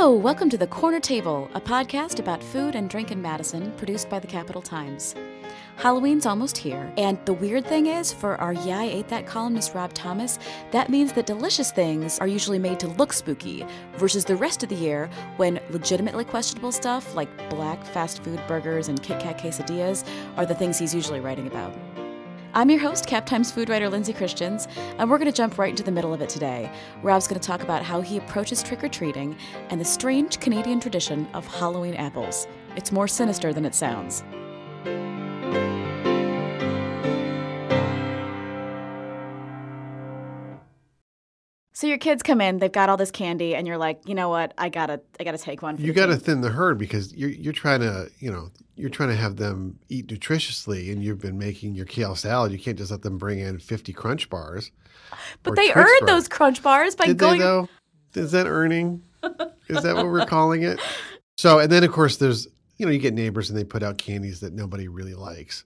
Hello, welcome to The Corner Table, a podcast about food and drink in Madison, produced by the Capital Times. Halloween's almost here, and the weird thing is, for our Yeah, I Ate That columnist Rob Thomas, that means that delicious things are usually made to look spooky, versus the rest of the year, when legitimately questionable stuff like black fast food burgers and Kit Kat quesadillas are the things he's usually writing about. I'm your host, Cap Times food writer Lindsay Christians, and we're going to jump right into the middle of it today. Rob's going to talk about how he approaches trick-or-treating and the strange Canadian tradition of Halloween apples. It's more sinister than it sounds. So your kids come in, they've got all this candy, and you're like, you know what, I gotta take one. You gotta thin the herd because you're trying to have them eat nutritiously, and you've been making your kale salad. You can't just let them bring in 50 Crunch bars. But they earned those Crunch bars by going. Did they though? Is that earning? Is that what we're calling it? So, and then of course there's you get neighbors and they put out candies that nobody really likes.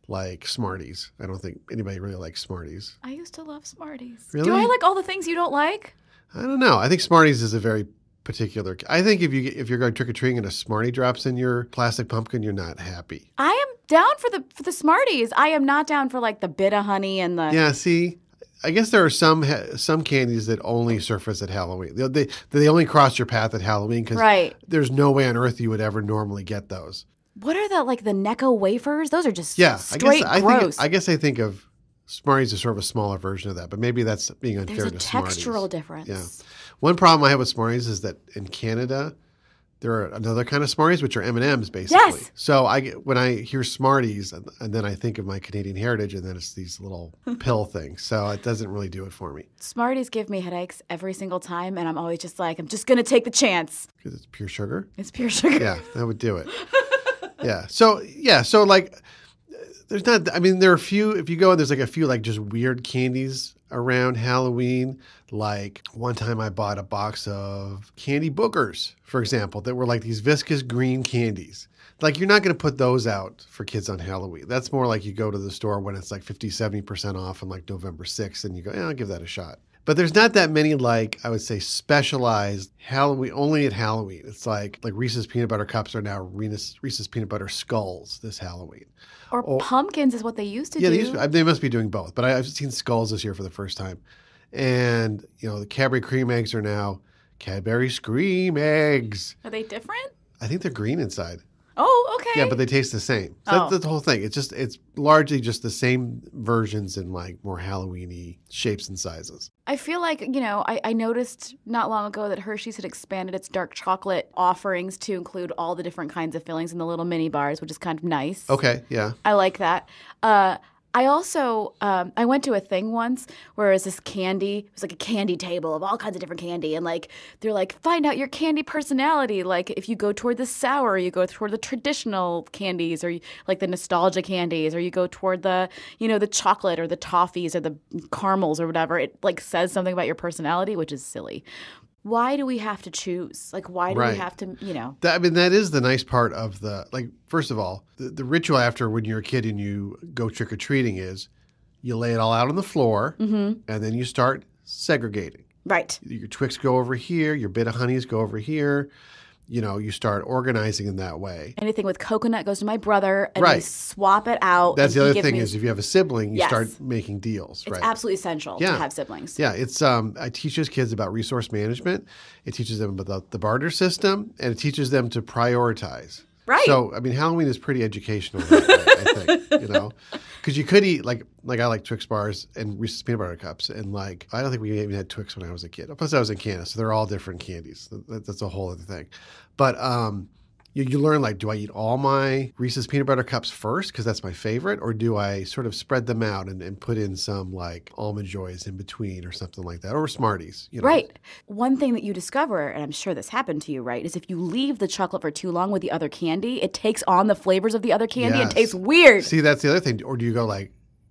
Like Smarties. I don't think anybody really likes Smarties. I used to love Smarties. Really? Do I like all the things you don't like? I don't know. I think Smarties is a very particular. I think if you're going trick-or-treating and a Smartie drops in your plastic pumpkin, you're not happy. I am down for the Smarties. I am not down for like the bit of honey and the. Yeah. See, I guess there are some candies that only surface at Halloween. They only cross your path at Halloween because there's no way on earth you would ever normally get those. What are the Necco wafers? Those are just straight gross. I guess I think of Smarties as sort of a smaller version of that, but maybe that's being unfair to Smarties. There's a textural difference. Yeah. One problem I have with Smarties is that in Canada, there are another kind of Smarties, which are M&Ms, basically. Yes. So when I hear Smarties, and then I think of my Canadian heritage, and then it's these little pill things. So it doesn't really do it for me. Smarties give me headaches every single time, and I'm always just like, I'm just going to take the chance. Because it's pure sugar? It's pure sugar. Yeah, that would do it. Yeah. So there's not, I mean, there are a few, if you go and there's like a few like just weird candies around Halloween. Like one time I bought a box of candy boogers, for example, that were like these viscous green candies. Like you're not going to put those out for kids on Halloween. That's more like you go to the store when it's like 50, 70% off on like November 6th and you go, I'll give that a shot. But there's not that many, like, I would say, specialized Halloween, only at Halloween. It's like Reese's Peanut Butter Cups are now Reese's Peanut Butter Skulls this Halloween. Or pumpkins is what they used to do. Yeah, they must be doing both. But I've seen skulls this year for the first time. And, the Cadbury Cream Eggs are now Cadbury Scream Eggs. Are they different? I think they're green inside. Oh, okay. Yeah, but they taste the same. So that's the whole thing. It's largely just the same versions in like more Halloween-y shapes and sizes. I feel like, I noticed not long ago that Hershey's had expanded its dark chocolate offerings to include all the different kinds of fillings in the little mini bars, which is kind of nice. Okay, yeah. I like that. I also, I went to a thing once where it was this candy, it was like a candy table of all kinds of different candy. And they're like, find out your candy personality. Like if you go toward the sour, you go toward the traditional candies or like the nostalgia candies, or you go toward the, the chocolate or the toffees or the caramels or whatever. It like says something about your personality, which is silly. Why do we have to choose? Like, why do we have to, that is the nice part of first of all, the ritual after when you're a kid and you go trick-or-treating is you lay it all out on the floor and then you start segregating. Right. Your Twix go over here, your bit of honeys go over here. You start organizing in that way. Anything with coconut goes to my brother, and we swap it out. That's the other thing is if you have a sibling, you start making deals. It's absolutely essential to have siblings. Yeah, it's I teach those kids about resource management. It teaches them about the barter system, and it teaches them to prioritize. Right. So, I mean, Halloween is pretty educational that way, I think, because you could eat, like I like Twix bars and Reese's Peanut Butter Cups, and I don't think we even had Twix when I was a kid. Plus, I was in Canada, so they're all different candies. That's a whole other thing. But you learn, do I eat all my Reese's Peanut Butter Cups first because that's my favorite, or do I sort of spread them out and put in some, Almond Joys in between or something like that, or Smarties, Right. One thing that you discover, and I'm sure this happened to you, right, is if you leave the chocolate for too long with the other candy, it takes on the flavors of the other candy and tastes weird. See, that's the other thing. Or do you go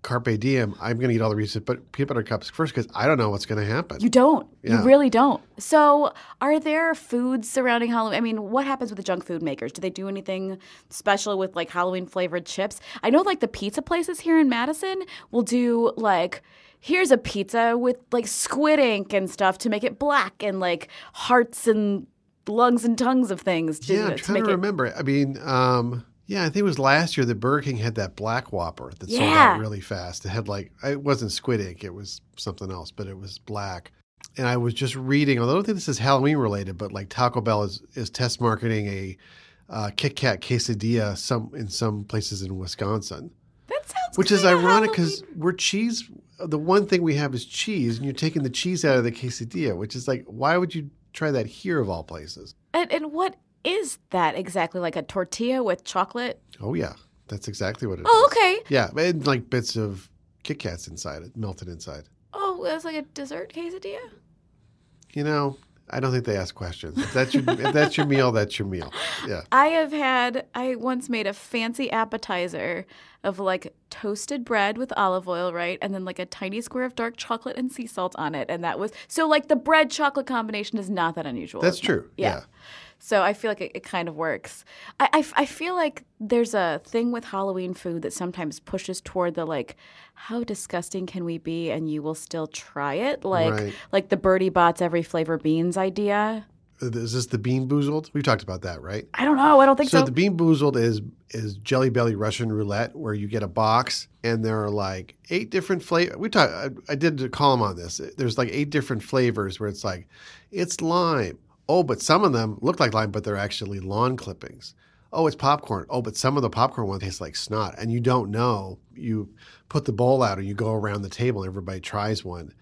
Carpe diem, I'm going to eat all the Reese's Peanut Butter Cups first because I don't know what's going to happen. You don't. Yeah. You really don't. So are there foods surrounding Halloween? I mean, what happens with the junk food makers? Do they do anything special with Halloween flavored chips? I know the pizza places here in Madison will do here's a pizza with squid ink and stuff to make it black and hearts and lungs and tongues of things to, I'm trying to remember. I mean, I think it was last year that Burger King had that Black Whopper that sold out really fast. It had it wasn't squid ink, it was something else, but it was black. And I was just reading, although I don't think this is Halloween related, but like Taco Bell is test marketing a Kit Kat quesadilla in some places in Wisconsin. That sounds Which is ironic because we're cheese. The one thing we have is cheese, and you're taking the cheese out of the quesadilla, which is like, why would you try that here of all places? And what is that exactly? Like a tortilla with chocolate? Oh, yeah. That's exactly what it is. Oh, okay. Yeah, and like bits of Kit Kats inside it, melted inside. Oh, it's like a dessert quesadilla? You know, I don't think they ask questions. If that's your meal, that's your meal. Yeah. I once made a fancy appetizer of like toasted bread with olive oil, right? And then like a tiny square of dark chocolate and sea salt on it. And that was, so like the bread chocolate combination is not that unusual. That's true. Yeah. So I feel like it kind of works. I feel like there's a thing with Halloween food that sometimes pushes toward the like, how disgusting can we be and you will still try it? Like the Birdie Bots every flavor beans idea. Is this the Bean Boozled? We've talked about that, right? I don't know. I don't think so. So the Bean Boozled is Jelly Belly Russian roulette, where you get a box and there are like 8 different flavors. I did a column on this. There's like 8 different flavors where it's like, it's lime. Oh, but some of them look like lime, but they're actually lawn clippings. Oh, it's popcorn. Oh, but some of the popcorn ones taste like snot. And you don't know. You put the bowl out and you go around the table and everybody tries one.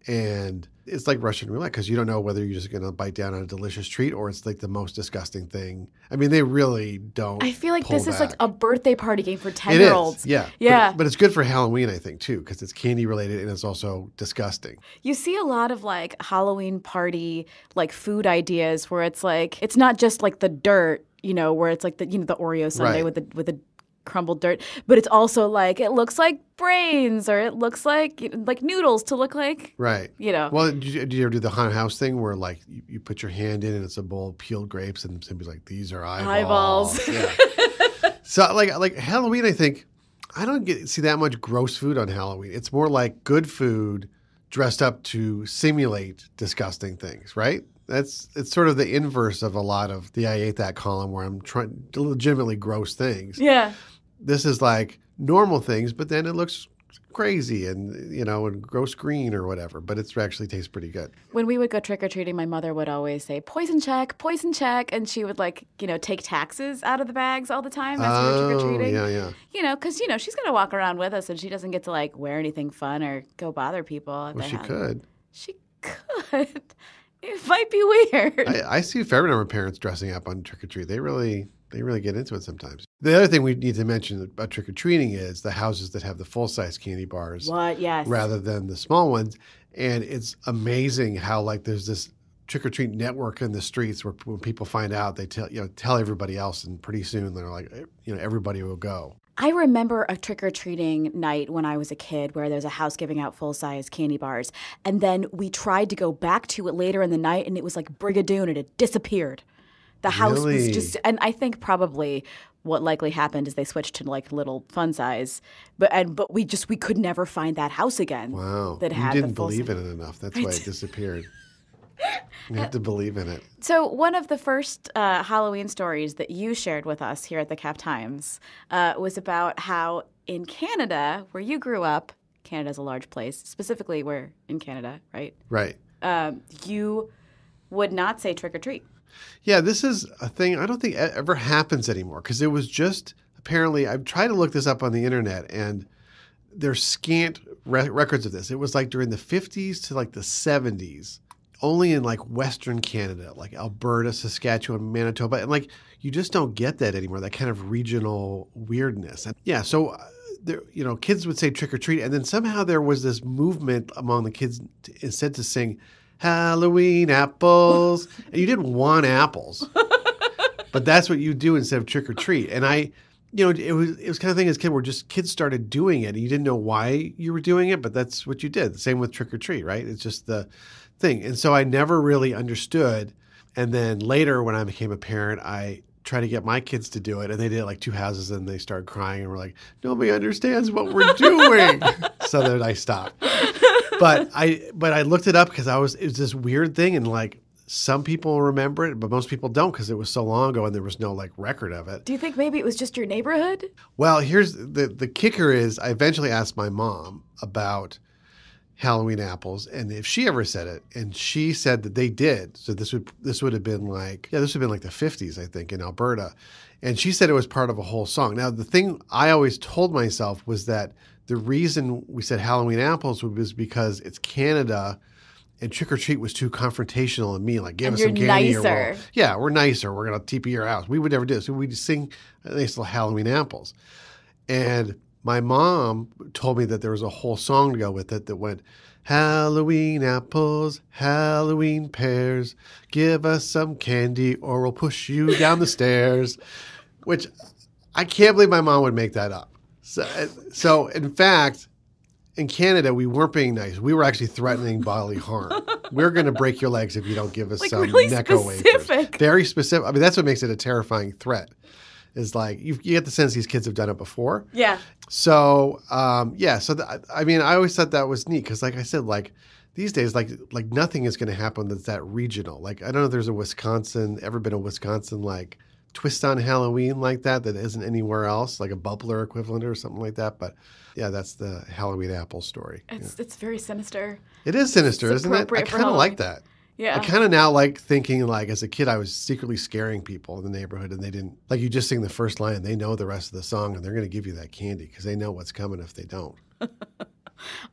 And it's like Russian roulette because you don't know whether you're just going to bite down on a delicious treat or it's like the most disgusting thing. I mean, they really don't. I feel like this is like a birthday party game for 10-year-olds. It is, yeah. But it's good for Halloween, I think, too, because it's candy related and it's also disgusting. You see a lot of like Halloween party like food ideas where it's like, it's not just like the dirt, where it's like the Oreo sundae with the crumbled dirt, but it's also like it looks like brains or it looks like noodles to look like Well, did you ever do the haunted house thing where like you put your hand in and it's a bowl of peeled grapes and somebody's like, these are eyeballs. Yeah. So like Halloween, I think I don't see that much gross food on Halloween. It's more like good food dressed up to simulate disgusting things, right? It's sort of the inverse of a lot of the I Ate That column where I'm trying to legitimately gross things. Yeah. This is like normal things, but then it looks crazy and, and gross green or whatever, but it actually tastes pretty good. When we would go trick-or-treating, my mother would always say, poison check, and she would take taxes out of the bags all the time as we were trick-or-treating. Yeah. Because, she's going to walk around with us and she doesn't get to like wear anything fun or go bother people at the house. Could. She could. It might be weird. I see a fair number of parents dressing up on trick-or-treat. They really get into it sometimes. The other thing we need to mention about trick-or-treating is the houses that have the full-size candy bars. Yes. Rather than the small ones. And it's amazing how like there's this trick-or-treat network in the streets where when people find out, they tell everybody else, and pretty soon they're like, everybody will go. I remember a trick-or-treating night when I was a kid where there's a house giving out full-size candy bars. And then we tried to go back to it later in the night, and it was like Brigadoon, and it disappeared. The house was just – and I think probably what likely happened is they switched to like little fun size. But we could never find that house again. Wow. That had you didn't believe in it enough. That's why it disappeared. You have to believe in it. So one of the first Halloween stories that you shared with us here at the Cap Times was about how in Canada, where you grew up, Canada's a large place, specifically we're in Canada, right? Right. You would not say trick or treat. Yeah, this is a thing I don't think ever happens anymore because it was just apparently I've tried to look this up on the internet and there's scant records of this. It was like during the 50s to like the 70s. Only in like Western Canada, like Alberta, Saskatchewan, Manitoba. And like, you just don't get that anymore, that kind of regional weirdness. And yeah, so there, kids would say trick or treat. And then somehow there was this movement among the kids instead to sing Halloween apples. And you didn't want apples, but that's what you do instead of trick or treat. And it was kind of thing as a kid where just kids started doing it and you didn't know why you were doing it, but that's what you did. The same with trick or treat, right? It's just the thing. And so I never really understood. And then later when I became a parent, I tried to get my kids to do it. And they did like 2 houses and they started crying and were like, nobody understands what we're doing. So then I stopped. But I looked it up because it was this weird thing. And like some people remember it, but most people don't because it was so long ago and there was no like record of it. Do you think maybe it was just your neighborhood? Well, here's the kicker is I eventually asked my mom about Halloween apples and if she ever said it, and she said that they did. So this would have been like the 50s, I think, in Alberta. And she said it was part of a whole song. Now, the thing I always told myself was that the reason we said Halloween apples was because it's Canada and trick or treat was too confrontational and mean. Like, give us some candy. Nicer. We're nicer. We're going to TP your house. We would never do this. So we'd sing nice little Halloween apples. And my mom told me that there was a whole song to go with it that went, Halloween apples, Halloween pears, give us some candy or we'll push you down the stairs, which I can't believe my mom would make that up. So in fact, in Canada, we weren't being nice. We were actually threatening bodily harm. We're going to break your legs if you don't give us some really Necco specific. wafers. Very specific. I mean, that's what makes it a terrifying threat. Is like you get the sense these kids have done it before. Yeah. So I always thought that was neat because, like I said, like these days, like nothing is going to happen that's that regional. Like I don't know if there's ever been a Wisconsin like twist on Halloween like that isn't anywhere else, like a bubbler equivalent or something like that. But yeah, that's the Halloween apple story. It's very sinister. It is sinister, isn't it? I kind of like that. Yeah. I kind of now like thinking like as a kid I was secretly scaring people in the neighborhood and they didn't, like you just sing the first line, they know the rest of the song and they're going to give you that candy because they know what's coming if they don't.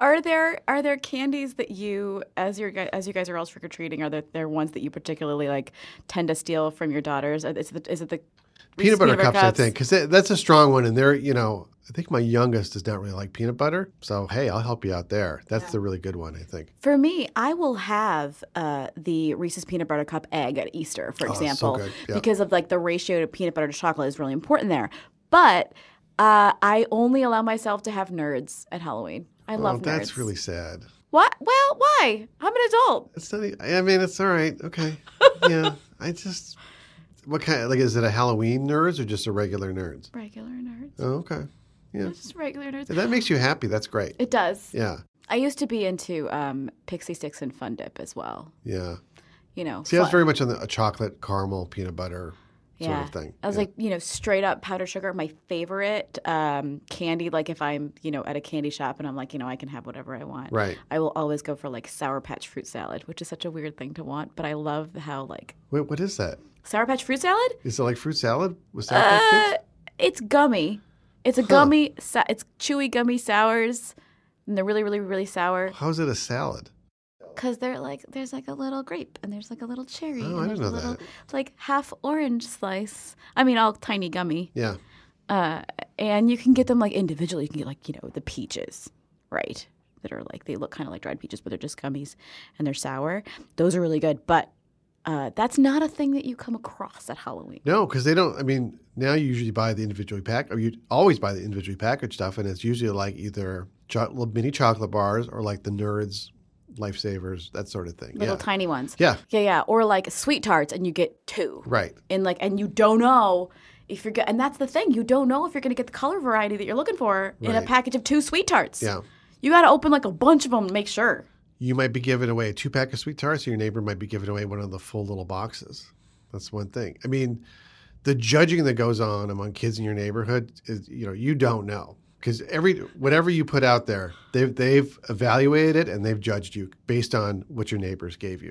Are there candies that you, as you guys are all trick-or-treating, are there ones that you particularly like tend to steal from your daughters? Is it the peanut butter cups, I think, because that's a strong one. And they're, I think my youngest does not really like peanut butter. So, hey, I'll help you out there. That's the really good one, I think. For me, I will have the Reese's peanut butter cup egg at Easter, for example, so good. Yeah. because of like the ratio to peanut butter to chocolate is really important there. But I only allow myself to have nerds at Halloween. I love nerds. That's really sad. What? Well, why? I'm an adult. It's not. I mean, it's all right. Okay. Yeah. What kind? Like, is it a Halloween nerds or just a regular nerds? Regular nerds. Oh, okay. Yeah. Just regular nerds. If that makes you happy, that's great. It does. Yeah. I used to be into Pixie Sticks and Fun Dip as well. Yeah. See, I was very much on a chocolate caramel peanut butter sort of thing. I was like, straight up powdered sugar. My favorite candy, like if I'm, at a candy shop and I'm like, I can have whatever I want. Right. I will always go for like Sour Patch fruit salad, which is such a weird thing to want. But I love how like. Wait, what is that? Sour Patch fruit salad? Is it like fruit salad with Sour Patch Kids? It's gummy. It's a gummy. It's chewy gummy sours, and they're really, really, really sour. How is it a salad? Because they're like, there's like a little grape, and there's like a little cherry. Oh, and I there's didn't know a little, that. like half orange slice. I mean, all tiny gummy. Yeah. And you can get them like individually. You can get like, the peaches, right? That are like, they look kind of like dried peaches, but they're just gummies and they're sour. Those are really good. But that's not a thing that you come across at Halloween. No, because they don't. I mean, now you usually buy the individually packed, or you always buy the individually packaged stuff, and it's usually like either mini chocolate bars or like the Nerds, Lifesavers, that sort of thing. Little tiny ones. Yeah. Yeah. Or like sweet tarts, and you get two. Right. And you don't know if you're and that's the thing. You don't know if you're going to get the color variety that you're looking for in a package of 2 sweet tarts. Yeah. You got to open like a bunch of them to make sure. You might be giving away a 2-pack of sweet tarts, or your neighbor might be giving away one of the full little boxes. That's one thing. I mean, the judging that goes on among kids in your neighborhood is, you don't know. Because whatever you put out there, they've evaluated it and they've judged you based on what your neighbors gave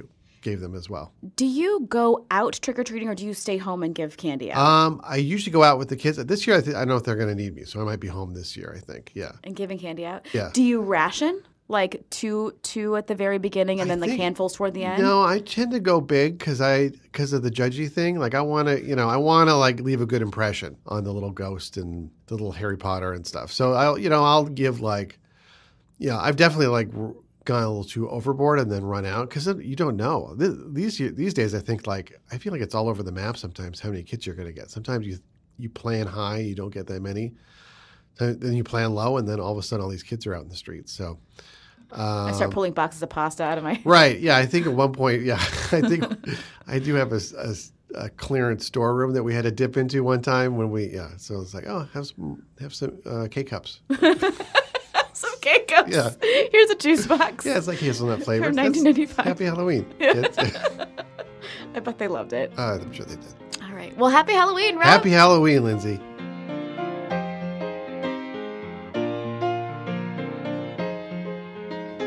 them as well. Do you go out trick-or-treating or do you stay home and give candy out? I usually go out with the kids. This year, I don't know if they're going to need me, so I might be home this year, I think. Yeah. And giving candy out? Yeah. Do you ration? Like two at the very beginning and then like handfuls toward the end? No, I tend to go big because of the judgy thing. Like I want to like leave a good impression on the little ghost and the little Harry Potter and stuff. So I'll give like, I've definitely like gone a little too overboard and then run out because you don't know. These days, I think I feel like it's all over the map sometimes how many kids you're going to get. Sometimes you plan high, you don't get that many. Then you plan low, and then all of a sudden all these kids are out in the streets. So I start pulling boxes of pasta out of my... Right, yeah. I think at one point, I think I do have a clearance storeroom that we had to dip into one time when so it's like, oh, have some K-Cups. Some K-Cups. Yeah. Here's a juice box. Yeah, it's like hazelnut flavor. For $19.95. Happy Halloween, kids. I bet they loved it. I'm sure they did. All right. Well, happy Halloween, Rob. Happy Halloween, Lindsay.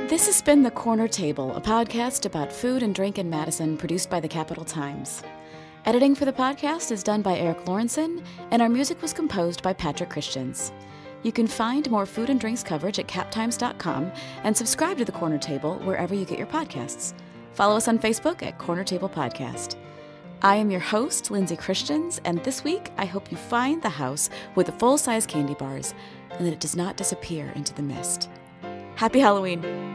This has been The Corner Table, a podcast about food and drink in Madison, produced by the Capital Times. Editing for the podcast is done by Eric Lawrenson, and our music was composed by Patrick Christians. You can find more food and drinks coverage at captimes.com and subscribe to The Corner Table wherever you get your podcasts. Follow us on Facebook at Corner Table Podcast. I am your host, Lindsay Christians, and this week I hope you find the house with the full-size candy bars and that it does not disappear into the mist. Happy Halloween!